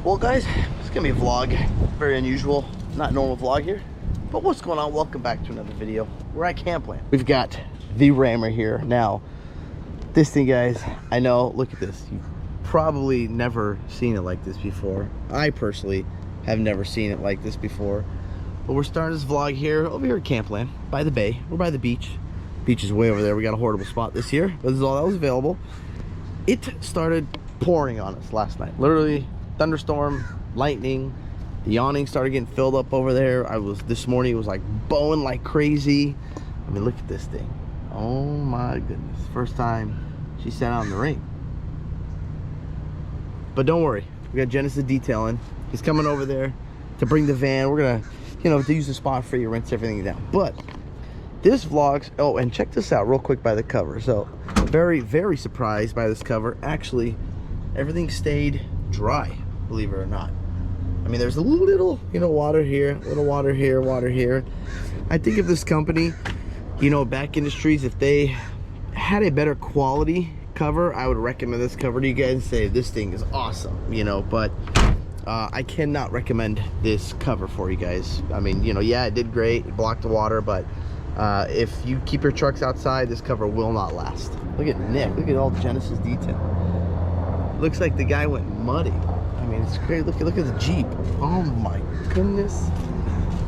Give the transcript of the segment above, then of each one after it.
Well guys, it's gonna be a vlog, very unusual, not normal vlog here, but what's going on? Welcome back to another video. We're at Campland. We've got the rammer here. Now, this thing guys, I know, look at this. You've probably never seen it like this before. I personally have never seen it like this before. But we're starting this vlog here, over here at Campland, by the bay. We're by the beach. Beach is way over there. We got a horrible spot this year, but this is all that was available. It started pouring on us last night. Literally, thunderstorm, lightning, the awning started getting filled up over there. This morning it was like bowing like crazy. I mean, look at this thing. Oh my goodness. First time she sat out in the rain. But don't worry, we got Genesis detailing. He's coming over there to bring the van. We're gonna, to use the spot for you, rinse everything down. But this vlog's, oh, and check this out real quick by the cover. So very, very surprised by this cover. Actually, everything stayed dry, believe it or not. I mean, there's a little, water here, little water here, water here. I think if this company, Back Industries, if they had a better quality cover, I would recommend this cover to you guys and say this thing is awesome, but I cannot recommend this cover for you guys. I mean, yeah, it did great, it blocked the water, but if you keep your trucks outside, this cover will not last. Look at Nick, look at all Genesis detail. Looks like the guy went muddy. I mean, it's crazy. Look at the Jeep. Oh my goodness.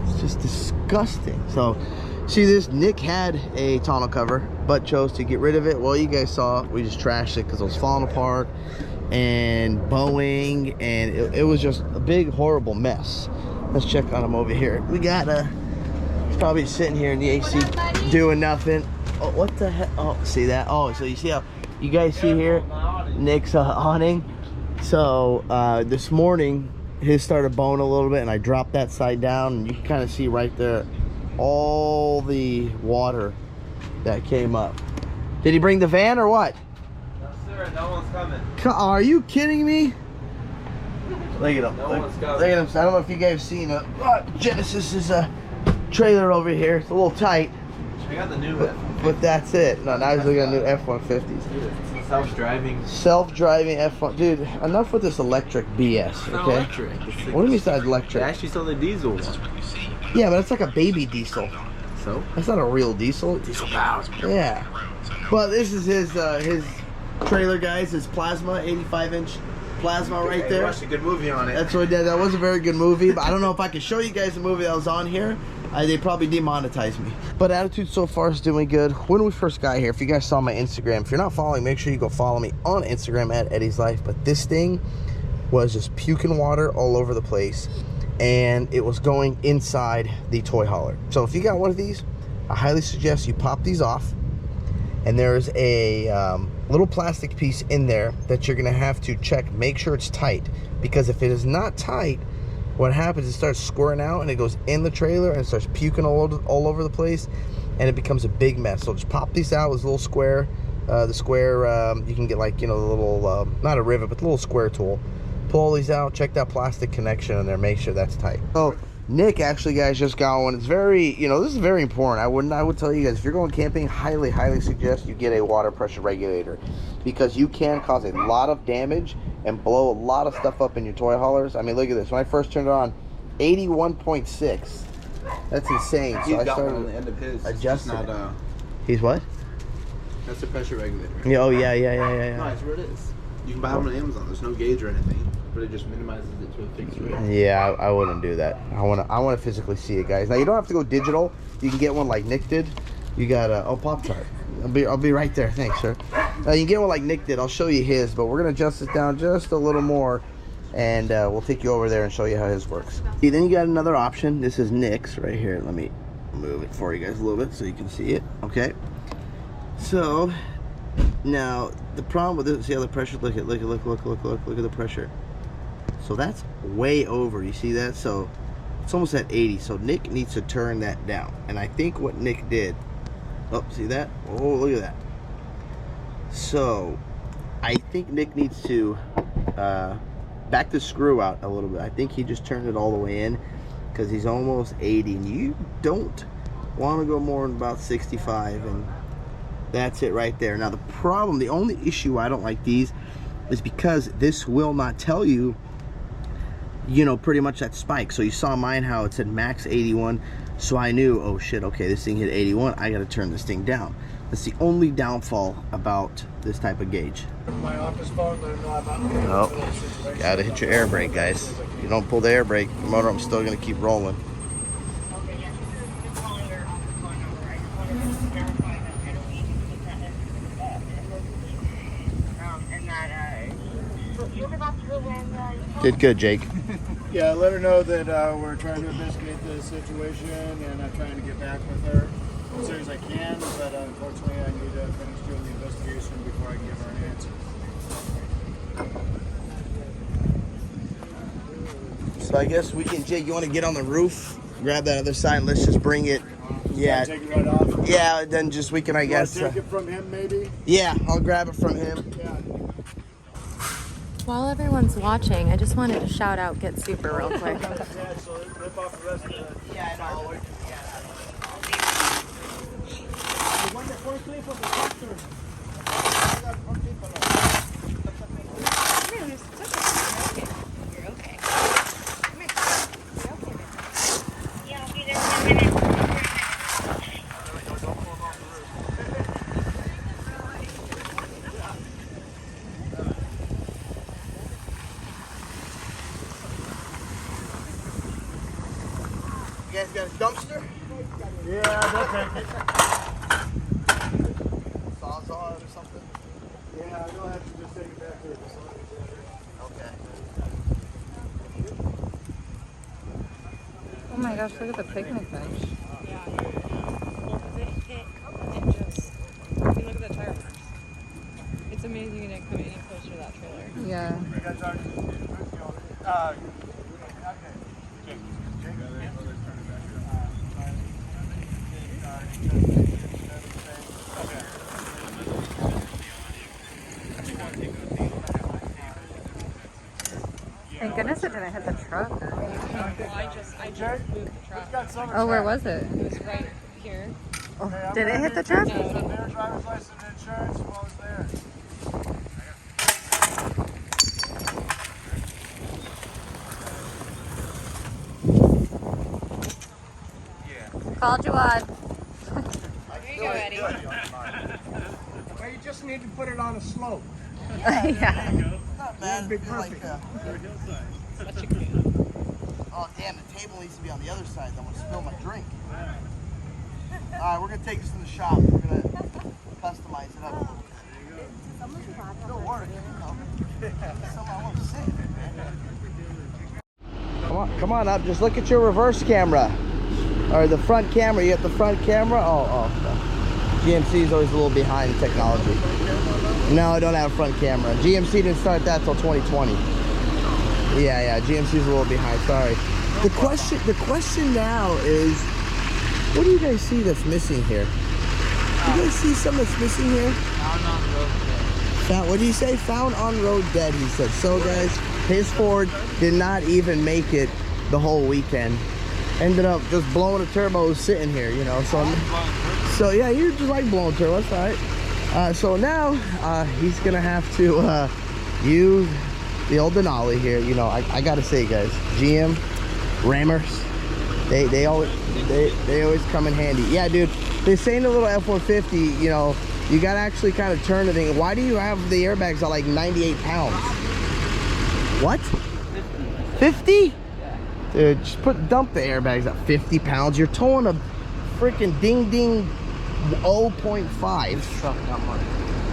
It's just disgusting. So, see this? Nick had a tonneau cover, but chose to get rid of it. Well, you guys saw, we just trashed it because it was falling apart and bowing, and it was just a big, horrible mess. Let's check on him over here. We got he's probably sitting here in the AC doing nothing. Oh, what the heck? Oh, see that? Oh, so you see how, you guys see here? Nick's awning. So this morning his started bowing a little bit, and I dropped that side down, and you can kind of see right there all the water that came up. Did he bring the van or what? No sir, no one's coming. Are you kidding me? Look at him. No one's coming. Look at him. I don't know if you guys have seen it. Genesis is a trailer over here. It's a little tight. I got the new but that's it. No, now he's looking at new F-150s. Self-driving. Self-driving F1. Dude, enough with this electric BS, It's okay? not electric. What do you mean it's not electric? They actually sell the diesel one. Yeah, but it's like a baby diesel. So? That's not a real diesel. Diesel power. Yeah. But this is his trailer, guys. His plasma, 85-inch plasma right there. They watched a good movie on it. That's what I did. That was a very good movie, but I don't know if I can show you guys the movie that was on here. They'd probably demonetize me. But attitude so far is doing good. When we first got here, if you guys saw my Instagram, if you're not following, make sure you go follow me on Instagram at Eddie's Life. But this thing was just puking water all over the place, and it was going inside the toy hauler. So if you got one of these, I highly suggest you pop these off, and there's a little plastic piece in there that you're gonna have to check, make sure it's tight, because if it is not tight, what happens is it starts squirting out, and it goes in the trailer and it starts puking all over the place, and it becomes a big mess. So just pop these out with this little square. The square, you can get like, the little, not a rivet, but the little square tool. Pull all these out, check that plastic connection in there, make sure that's tight. So Nick actually, guys, just got one. It's very, this is very important. I would tell you guys, if you're going camping, highly suggest you get a water pressure regulator, because you can cause a lot of damage and blow a lot of stuff up in your toy haulers. I mean, look at this. When I first turned it on, 81.6. That's insane. He's So I got one started on the end of his. adjusting. It's not, He's what? that's the pressure regulator. Yeah. Oh yeah. No, that's what it is. You can buy them on Amazon. The's no gauge or anything, but it just minimizes it to a fixed rate. Yeah, I wouldn't do that. I wanna physically see it, guys. Now you don't have to go digital. You can get one like Nick did. You got a Pop-Tart. I'll be right there. Thanks, sir. You can get one like Nick did. I'll show you his, but we're gonna adjust it down just a little more, and we'll take you over there and show you how his works. See, then you got another option. This is Nick's right here. Let me move it for you guys a little bit so you can see it. Okay. So now the problem with this, see how the pressure? Look at the pressure. So that's way over. You see that? So it's almost at 80. So Nick needs to turn that down. And I think what Nick did. Oh, see that? Oh, look at that. So I think Nick needs to back the screw out a little bit. I think he just turned it all the way in, because he's almost 80, and you don't want to go more than about 65, and that's it right there. Now the problem, the only issue I don't like these is because this will not tell you you know, pretty much that spike. So you saw mine how it said max 81. So I knew, oh shit, okay, this thing hit 81. I got to turn this thing down. That's the only downfall about this type of gauge. My office phone, let them know about Oh, gotta hit your air brake, guys. If you don't pull the air brake, the motor I'm still gonna keep rolling. Okay, yeah, just calling your office phone number. I just wanted to verify that I don't need to put that in. And that, so you're about to go when, Did good, Jake. Yeah, let her know that we're trying to investigate the situation and I'm trying to get back with her as soon as I can, but unfortunately I need to finish doing the investigation before I can give her an answer. So I guess we can, Jake, you want to get on the roof, grab that other side, and let's just bring it. Yeah. Take it right off. Yeah, then just we can, I guess. Take it from him, maybe. Yeah, I'll grab it from him. Yeah. While everyone's watching, I just wanted to shout out Get Super real quick. Yeah, so rip off the rest of it. Yeah, I know. you're okay. Come here. You're okay. Yeah, I'll be there in a minute. You guys got a dumpster? Yeah, they'll take it. Sawzall or something? Yeah, you'll have to just take it back to the facility. Okay. Oh my gosh, look at the picnic bench. Look at the tire marks. It's amazing you didn't come any closer to that trailer. Yeah. Thank goodness it didn't hit the truck. I just moved the truck. Oh, where was it? It was right here. Oh, did it hit the truck? No, Their driver's license and insurance while it's there. Call Jawad. there you go, Eddie. Well, you just need to put it on a slope. Yeah. Not bad. Be Feel like, perfect. Such a good. oh, damn, the table needs to be on the other side. I'm going to spill my drink. All right, we're going to take this to the shop. We're going to customize it up a little bit. Still work, you know. Something I want to sit, man. Come on up. Just look at your reverse camera. Or the front camera. You got the front camera? Oh. GMC is always a little behind in technology. No, I don't have a front camera. GMC didn't start that till 2020. Yeah, GMC is a little behind. Sorry. The question now is, what do you guys see that's missing here? Do you guys see something that's missing here? Found on road dead. What did he say? Found on road dead, he said. So guys, his Ford did not even make it the whole weekend. Ended up just blowing a turbo sitting here, you know. So yeah, you're just like blowing turbo. That's all right. So now he's gonna have to use the old Denali here. You know, I gotta say, guys, GM Rammers, they always come in handy. Yeah, dude. They say in the little F-150, you know, you gotta actually kind of turn the thing. Why do you have the airbags at like 98 pounds? What? 50? Dude, just dump the airbags at 50 pounds. You're towing a freaking ding 0.5. Truck got money.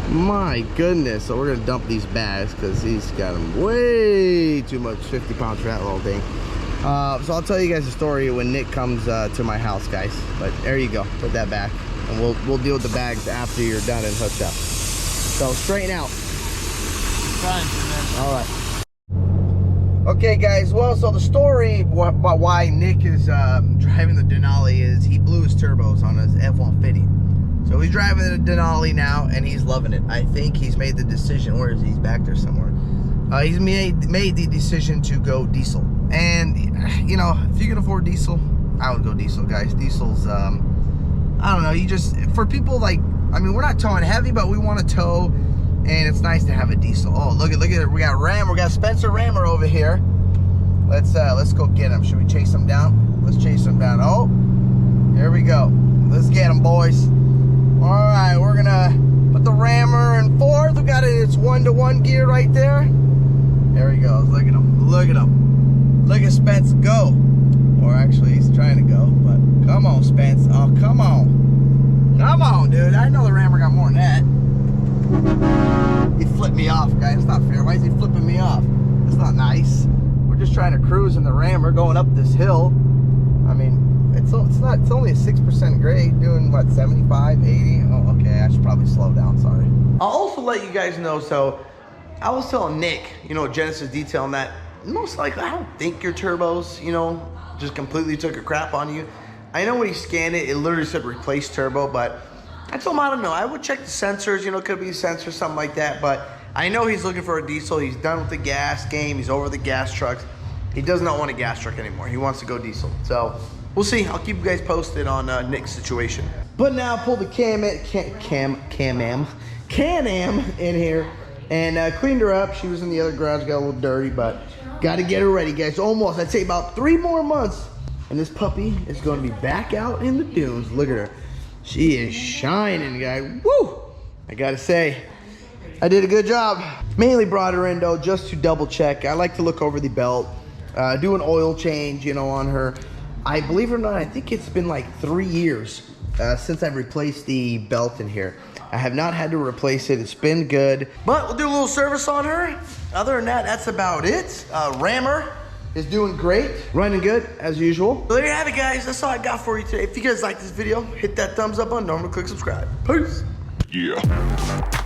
My goodness. So we're gonna dump these bags because he's got them way too much. 50 pounds for that little thing. So I'll tell you guys a story when Nick comes to my house, guys. But there you go. Put that back, and we'll deal with the bags after you're done and hooked up. So straighten out. Trying to, man. All right. Okay, guys. Well, so the story about why Nick is driving the Denali is he blew his turbos on his F-150. So he's driving the Denali now, and he's loving it. I think he's made the decision. Where is he? He's back there somewhere. He's made the decision to go diesel. And, you know, if you can afford diesel, I would go diesel, guys. Diesel's, I don't know, you just, for people like, I mean, we're not towing heavy, but we want to tow, and it's nice to have a diesel. Oh, look at it. We got Ram, we got Spencer Rammer over here. Let's let's go get him. Should we chase him down? Let's chase him down. Oh, here we go. Let's get him, boys. All right, we're gonna put the rammer in fourth. We got it, it's 1-to-1 gear right there. There he goes, look at him, look at him. Look at Spence go. Or actually, he's trying to go, but come on, Spence. Oh, come on. Come on, dude. I know the rammer got more than that. He flipped me off, guys. It's not fair. Why is he flipping me off? It's not nice. We're just trying to cruise in the rammer going up this hill. I mean, it's only a 6% grade, doing what, 75, 80? Oh, okay, I should probably slow down, sorry. I'll also let you guys know, so I was telling Nick, you know, Genesis detailing that most likely, I don't think your turbos, you know, just completely took a crap on you. I know when he scanned it, it literally said replace turbo, but I told him I don't know. I would check the sensors, you know, could be a sensor, something like that, but I know he's looking for a diesel. He's done with the gas game. He's over the gas trucks. He does not want a gas truck anymore. He wants to go diesel. So we'll see. I'll keep you guys posted on Nick's situation. But now pull the Can-Am in here and cleaned her up. She was in the other garage, got a little dirty, but got to get her ready, guys. Almost, I'd say about 3 more months, and this puppy is going to be back out in the dunes. Look at her. She is shining, guys. Woo! I got to say, I did a good job. Mainly brought her in, though, just to double check. I like to look over the belt, do an oil change, you know, on her. I believe it or not, I think it's been like 3 years since I've replaced the belt in here. I have not had to replace it. It's been good. But we'll do a little service on her. Other than that, that's about it. Rammer is doing great. Running good, as usual. So there you have it, guys. That's all I got for you today. If you guys like this video, hit that thumbs up button. Don't forget to click subscribe. Peace. Yeah.